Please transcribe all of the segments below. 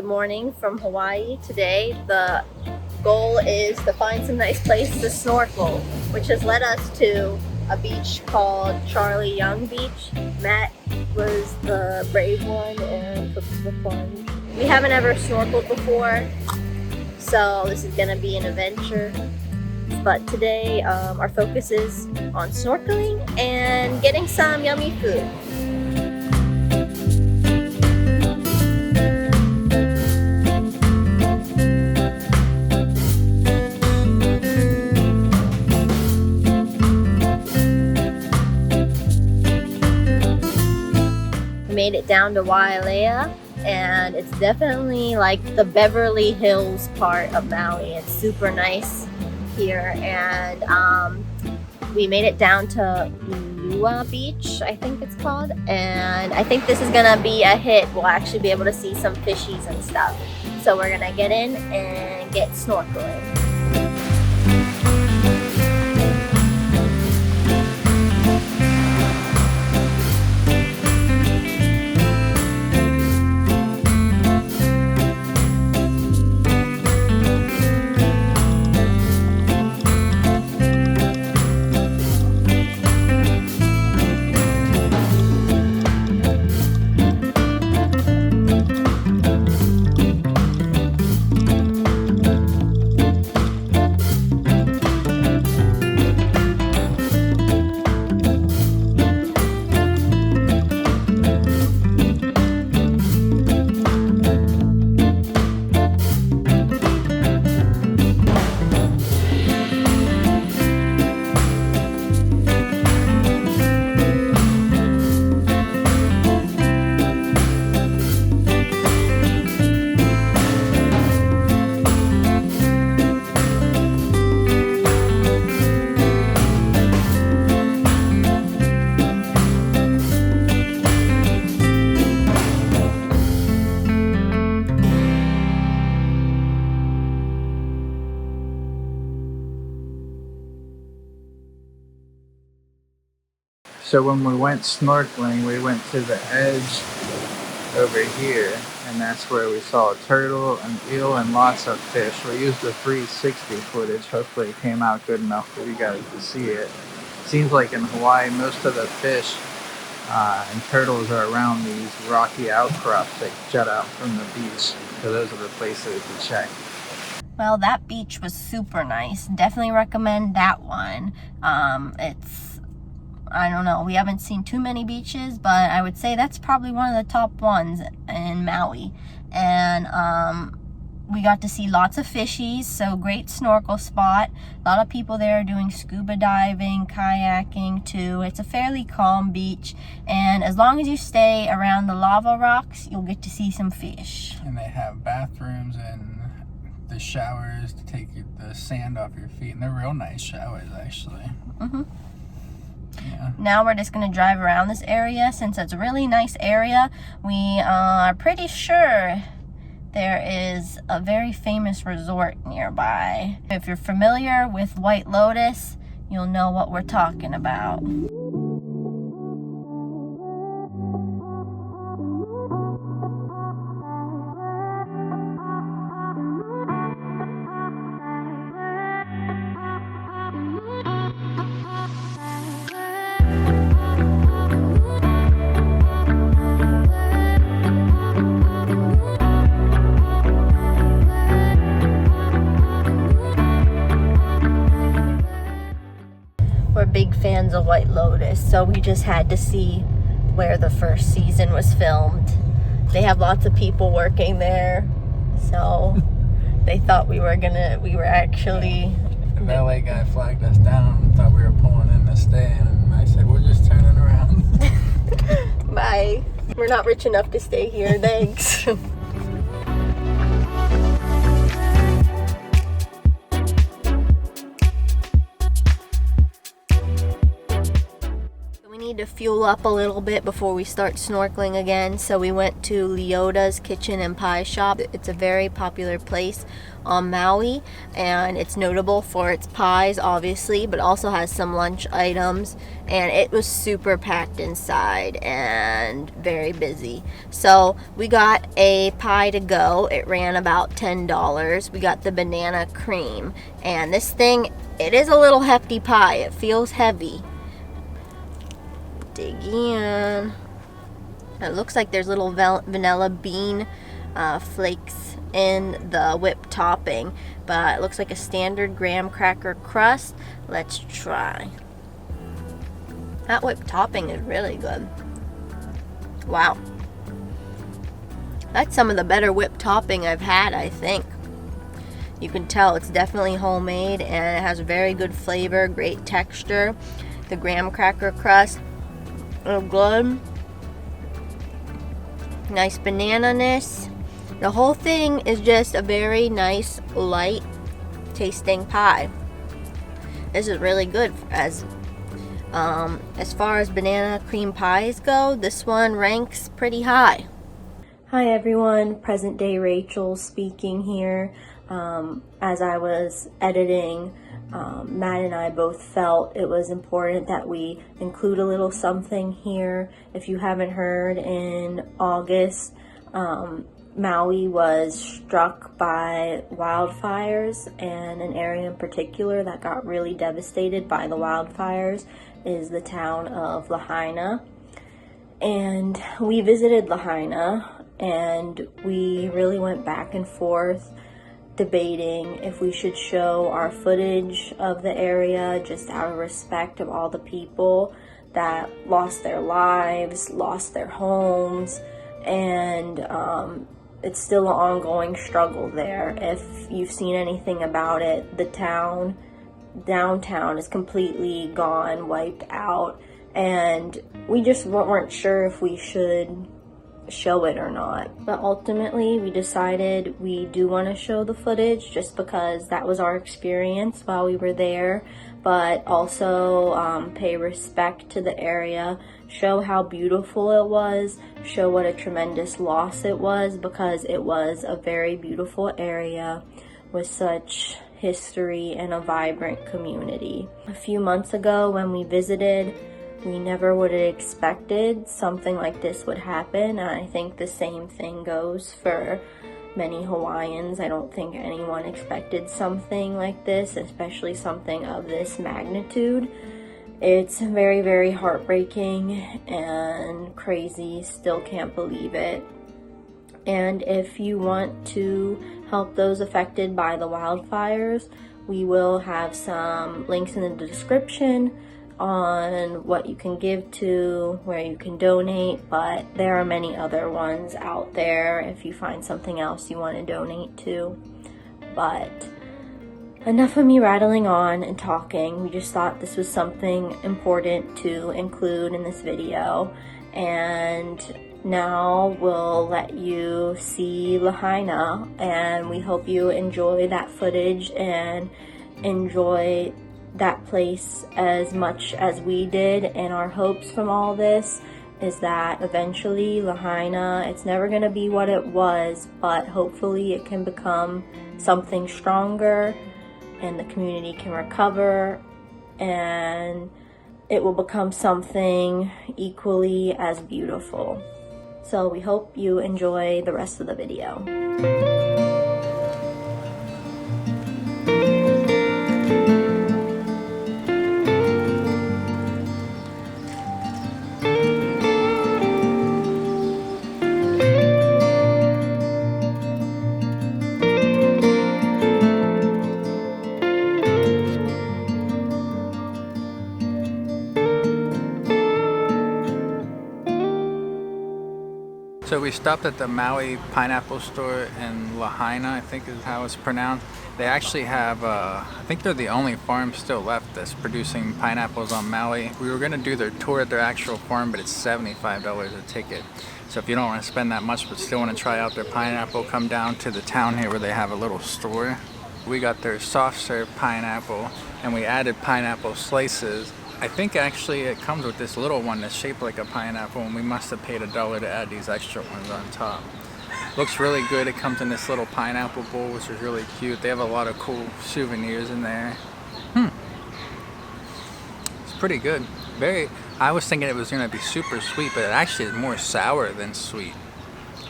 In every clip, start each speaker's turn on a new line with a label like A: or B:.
A: Good morning from Hawaii. Today the goal is to find some nice places to snorkel, which has led us to a beach called Charlie Young Beach. Matt was the brave one and took the plunge. We haven't ever snorkeled before, so this is gonna be an adventure. But today our focus is on snorkeling and getting some yummy food. Made it down to Wailea, and it's definitely like the Beverly Hills part of Maui. It's super nice here, and we made it down to Ulua Beach, I think it's called, and I think this is gonna be a hit. We'll actually be able to see some fishies and stuff. So we're gonna get in and get snorkeling.
B: So when we went snorkeling, we went to the edge over here, and that's where we saw a turtle, an eel, and lots of fish. We used the 360 footage. Hopefully it came out good enough for you guys to see it. Seems like in Hawaii, most of the fish and turtles are around these rocky outcrops that jut out from the beach. So those are the places to check.
A: Well, that beach was super nice. Definitely recommend that one. I don't know, we haven't seen too many beaches, but I would say that's probably one of the top ones in Maui. And we got to see lots of fishies, so great snorkel spot. A lot of people there are doing scuba diving, kayaking too. It's a fairly calm beach, and as long as you stay around the lava rocks, you'll get to see some fish.
B: And they have bathrooms and the showers to take the sand off your feet, and they're real nice showers actually. Yeah.
A: Now we're just going to drive around this area. Since it's a really nice area, we are pretty sure there is a very famous resort nearby. If you're familiar with White Lotus, you'll know what we're talking about. We're big fans of White Lotus, so we just had to see where the first season was filmed. They have lots of people working there, so they thought we were actually...
B: The valet guy flagged us down and thought we were pulling in to stay, and I said, we're just turning around.
A: Bye. We're not rich enough to stay here, thanks. to fuel up a little bit before we start snorkeling again, so we went to Leoda's Kitchen and Pie Shop. It's a very popular place on Maui, and it's notable for its pies, obviously, but also has some lunch items, and it was super packed inside and very busy. So we got a pie to go. It ran about $10. We got the banana cream, and this thing, it is a little hefty pie. It feels heavy. Dig in. It looks like there's little vanilla bean flakes in the whipped topping, but it looks like a standard graham cracker crust. Let's try. That whipped topping is really good. Wow. That's some of the better whipped topping I've had, I think. You can tell it's definitely homemade, and it has a very good flavor, great texture. The graham cracker crust, good. Nice banana-ness. The whole thing is just a very nice, light tasting pie. This is really good. As far as banana cream pies go, this one ranks pretty high. Hi everyone, present day Rachel speaking here. As I was editing, Matt and I both felt it was important that we include a little something here. If you haven't heard, in August, Maui was struck by wildfires, and an area in particular that got really devastated by the wildfires is the town of Lahaina. And we visited Lahaina, and we really went back and forth debating if we should show our footage of the area, just out of respect of all the people that lost their lives, lost their homes, and it's still an ongoing struggle there. If you've seen anything about it, the downtown is completely gone, wiped out, and we just weren't sure if we should show it or not. But ultimately we decided we do want to show the footage, just because that was our experience while we were there, but also pay respect to the area, show how beautiful it was, show what a tremendous loss it was, because it was a very beautiful area with such history and a vibrant community. A few months ago when we visited, we never would have expected something like this would happen, and I think the same thing goes for many Hawaiians. I don't think anyone expected something like this, especially something of this magnitude. It's very, very heartbreaking and crazy. Still can't believe it. And if you want to help those affected by the wildfires, we will have some links in the description on what you can give to, where you can donate, but there are many other ones out there if you find something else you want to donate to. But enough of me rattling on and talking. We just thought this was something important to include in this video, and now we'll let you see Lahaina, and we hope you enjoy that footage and enjoy that place as much as we did. And our hopes from all this is that eventually Lahaina, it's never going to be what it was, but hopefully it can become something stronger, and the community can recover, and it will become something equally as beautiful. So we hope you enjoy the rest of the video.
B: So we stopped at the Maui pineapple store in Lahaina, I think is how it's pronounced. They actually have, I think they're the only farm still left that's producing pineapples on Maui. We were going to do their tour at their actual farm, but it's $75 a ticket. So if you don't want to spend that much but still want to try out their pineapple, come down to the town here where they have a little store. We got their soft serve pineapple, and we added pineapple slices I think actually it comes with this little one that's shaped like a pineapple, and we must have paid $1 to add these extra ones on top. Looks really good. It comes in this little pineapple bowl, which is really cute. They have a lot of cool souvenirs in there. It's pretty good. I was thinking it was going to be super sweet, but it actually is more sour than sweet.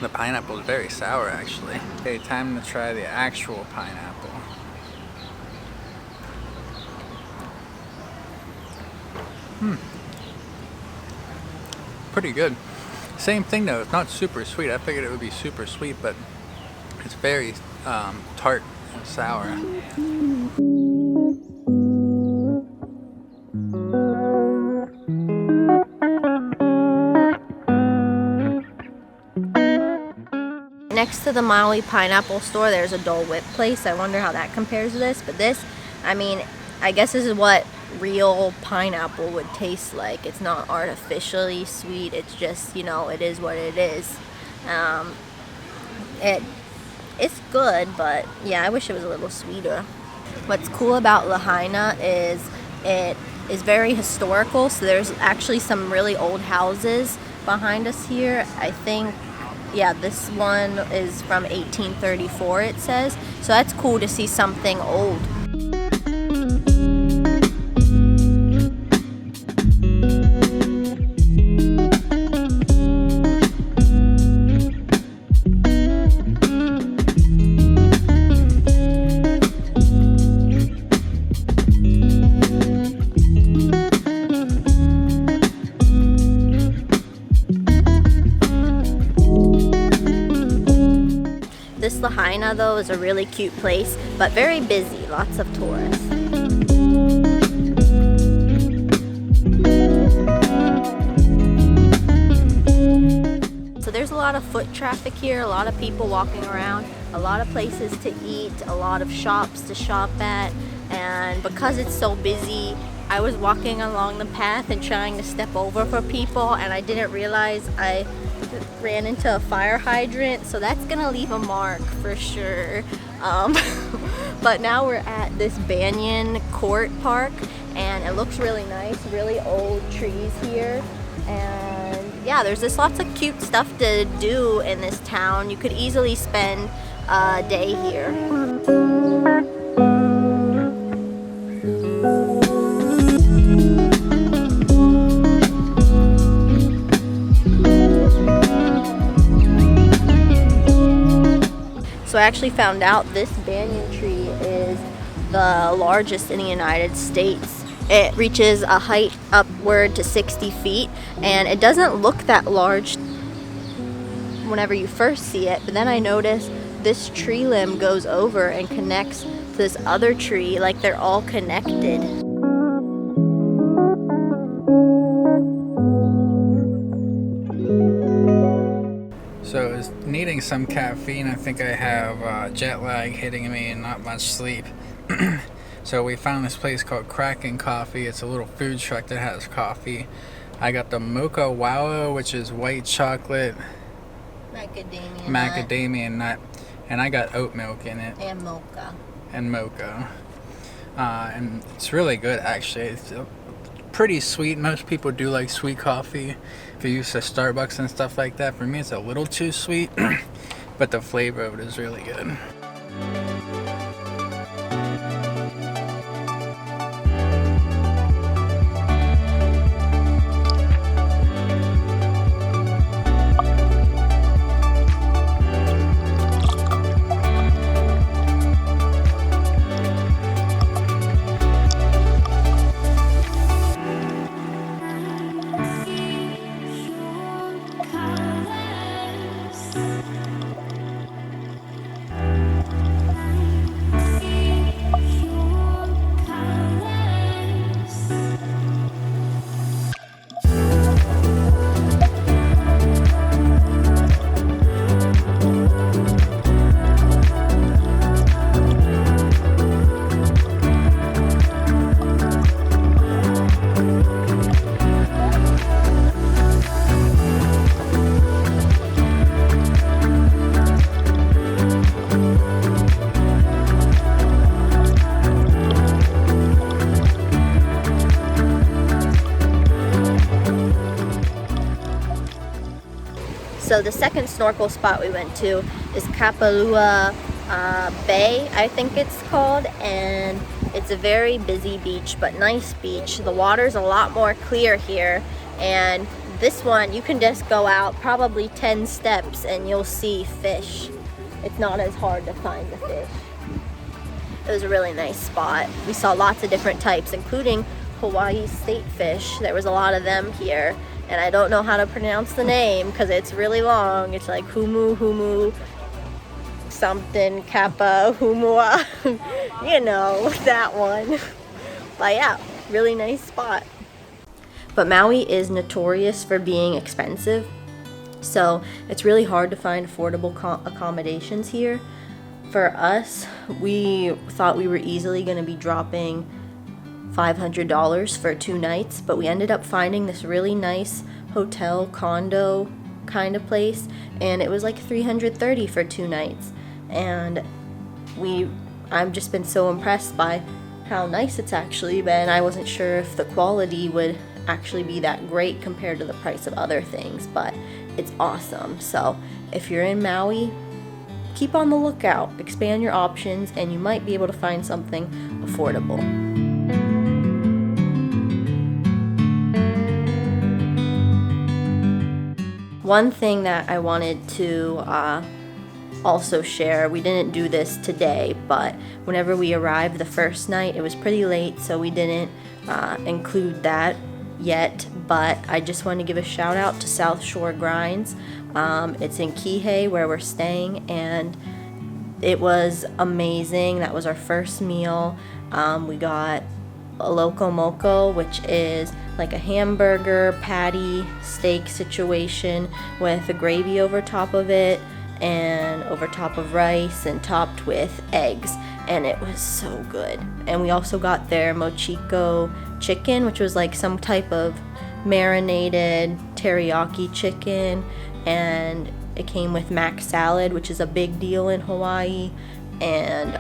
B: The pineapple is very sour, actually. Okay, time to try the actual pineapple. Pretty good. Same thing though, it's not super sweet. I figured it would be super sweet, but it's very tart and sour.
A: Next to the Maui pineapple store, there's a Dole Whip place. I wonder how that compares to this, but this, I mean, I guess this is what real pineapple would taste like. It's not artificially sweet, it's just, you know, it is what it is. It's good, but yeah, I wish it was a little sweeter. What's cool about Lahaina is it is very historical, so there's actually some really old houses behind us here. I think, yeah, this one is from 1834, it says, so that's cool to see something old. This Lahaina though is a really cute place, but very busy, lots of tourists. So there's a lot of foot traffic here, a lot of people walking around, a lot of places to eat, a lot of shops to shop at, and because it's so busy, I was walking along the path and trying to step over for people, and I didn't realize I ran into a fire hydrant, so that's gonna leave a mark for sure. But now we're at this Banyan Court Park, and it looks really nice, really old trees here, and yeah, there's just lots of cute stuff to do in this town. You could easily spend a day here. So I actually found out this banyan tree is the largest in the United States. It reaches a height upward to 60 feet, and it doesn't look that large whenever you first see it, but then I noticed this tree limb goes over and connects to this other tree, like they're all connected.
B: So it's needing some caffeine. I think I have jet lag hitting me and not much sleep. So we found this place called Kraken Coffee. It's a little food truck that has coffee. I got the mocha wow, which is white chocolate, macadamia nut, and I got oat milk in it.
A: And mocha.
B: And mocha. And it's really good actually. It's pretty sweet. Most people do like sweet coffee if you're used to Starbucks and stuff like that. For me it's a little too sweet, but the flavor of it is really good.
A: So the second snorkel spot we went to is Kapalua Bay, I think it's called, and it's a very busy beach, but nice beach. The water's a lot more clear here, and this one you can just go out probably 10 steps and you'll see fish. It's not as hard to find the fish. It was a really nice spot. We saw lots of different types, including Hawaii state fish. There was a lot of them here, and I don't know how to pronounce the name because it's really long. It's like humu something kappa humua. You know, that one. But yeah, really nice spot. But Maui is notorious for being expensive, so it's really hard to find affordable accommodations here. For us, we thought we were easily going to be dropping $500 for 2 nights, but we ended up finding this really nice hotel condo kind of place, and it was like $330 for 2 nights. And I've just been so impressed by how nice it's actually been. I wasn't sure if the quality would actually be that great compared to the price of other things, but it's awesome. So if you're in Maui, keep on the lookout, expand your options, and you might be able to find something affordable. One thing that I wanted to also share, we didn't do this today, but whenever we arrived the first night, it was pretty late, so we didn't include that yet, but I just want to give a shout out to South Shore Grindz. It's in Kihei where we're staying, and it was amazing. That was our first meal. We got a loco moco, which is like a hamburger patty steak situation with a gravy over top of it and over top of rice and topped with eggs, and it was so good. And we also got their mochiko chicken, which was like some type of marinated teriyaki chicken, and it came with mac salad, which is a big deal in Hawaii, and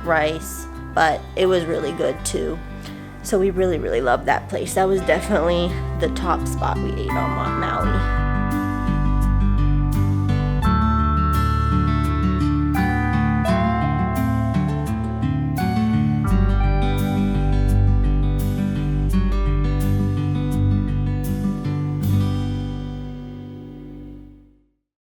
A: rice, but it was really good too. So we really loved that place. That was definitely the top spot we ate on Maui.